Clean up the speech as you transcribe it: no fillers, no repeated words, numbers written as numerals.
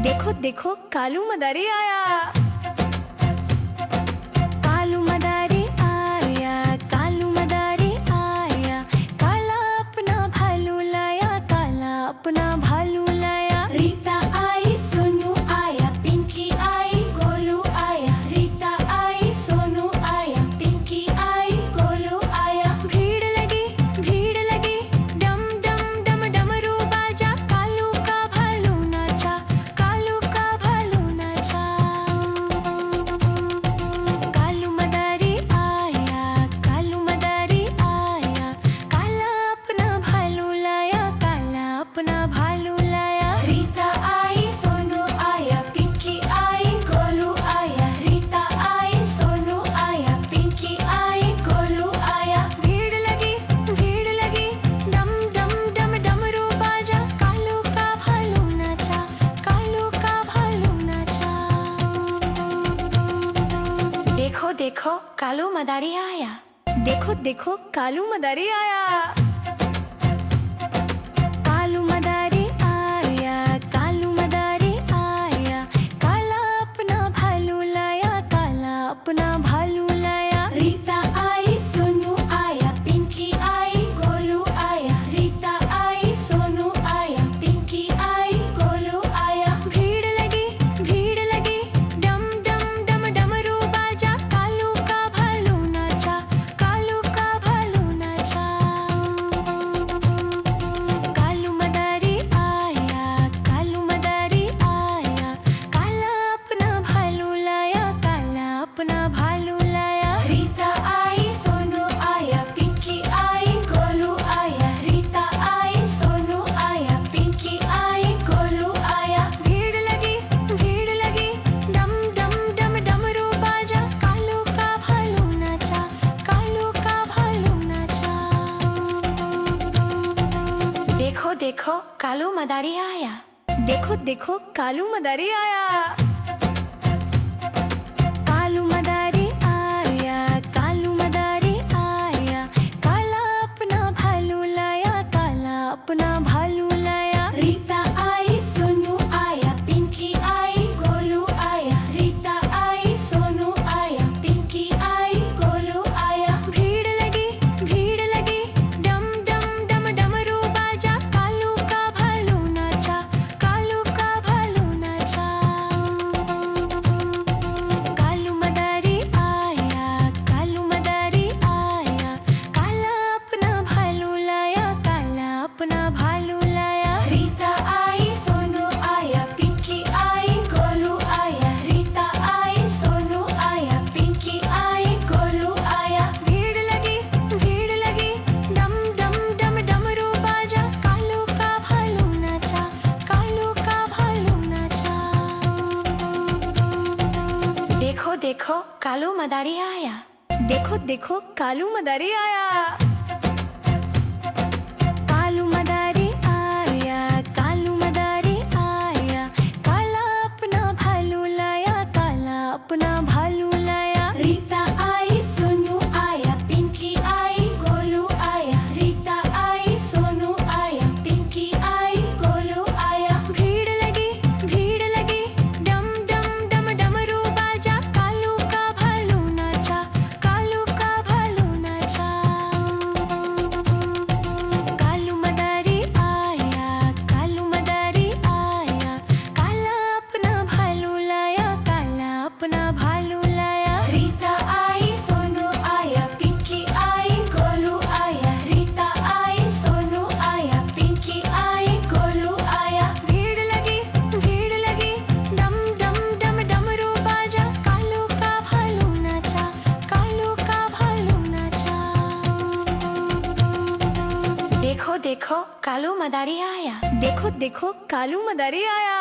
देखो देखो कालू मदारी आया। कालू मदारी आया, कालू मदारी आया, काला अपना भालू लाया, काला अपना भालू लाया। रीता आई, सोनू आया, पिंकी आई, गोलू आया। रीता आई, सोनू आया, पिंकी आई, गोलू आया। भीड़ लगी, डम डम डम डमरू बाजा, कालू का भालू नाचा, कालू का भालू नाचा। कालू मदारी आया, कालू मदारी आया, काला अपना भालू लाया, काला अपना भालू लाया। रीता आई, सोनू आया, पिंकी आई, गोलू आया। रीता आई, सोनू आया, पिंकी आई, गोलू आया। भीड़ लगी, डम डम डम डमरू बाजा, कालू का भालू नाचा, कालू का भालू नाचा। देखो देखो कालू मदारी आया। देखो देखो कालू मदारी आया। कालू मदारी आया, कालू मदारी आया, काला अपना भालू लाया, काला अपना भालू लाया। रीता आई, सोनू आया, पिंकी आई, गोलू आया। रीता आई, सोनू आया, पिंकी आई, गोलू आया। भीड़ लगी, डम डम डम डमरू बाजा, कालू का भालू नाचा, कालू का भालू नाचा। कालू मदारी आया, कालू मदारी आया, काला अपना भालू लाया, काला अपना भालू लाया। रीता आई, सोनू आया, पिंकी आई, गोलू आया। रीता आई, सोनू आया, पिंकी आई, गोलू आया। भीड़ लगी, डम डम डम डमरू बाजा, कालू का भालू नाचा, कालू का भालू नाचा। देखो देखो कालू मदारी आया। देखो देखो कालू मदारी आया। कालू मदारी आया, कालू मदारी आया, काला अपना भालू लाया, काला अपना भालू लाया। रीता आई, सोनू आया, पिंकी आई, गोलू आया। रीता आई, सोनू आया, पिंकी आई, गोलू आया। भीड़ लगी, डम डम डम डमरू बाजा, कालू का भालू नाचा, कालू का भालू नाचा। कालू मदारी आया, कालू मदारी आया, काला अपना भालू लाया, काला अपना भालू लाया। रीता आई, सोनू आया, पिंकी आई, गोलू आया। रीता आई, सोनू आया, पिंकी आई, गोलू आया। भीड़ लगी, डम डम डम डमरू बाजा, कालू का भालू नाचा, कालू का भालू नाचा। देखो देखो कालू मदारी आया। देखो देखो कालू मदारी आया। कालू मदारी आया, कालू मदारी आया, काला अपना भालू लाया, काला अपना भालू लाया। रीता आई, सोनू आया, पिंकी आई, गोलू आया। रीता आई, सोनू आया, पिंकी आई, गोलू आया। भीड़ लगी, डम डम डम डमरू बाजा, कालू का भालू नाचा, कालू का भालू नाचा। कालू मदारी आया, कालू मदारी आया, काला अपना भालू लाया, काला अपना भालू लाया। रीता आई, सोनू आया, पिंकी आई, गोलू आया। रीता आई, सोनू आया, पिंकी आई, गोलू आया। भीड़ लगी, डम डम डम डमरू बाजा, कालू का भालू नाचा, कालू का भालू नाचा। देखो देखो कालू मदारी आया। देखो देखो कालू मदारी आया।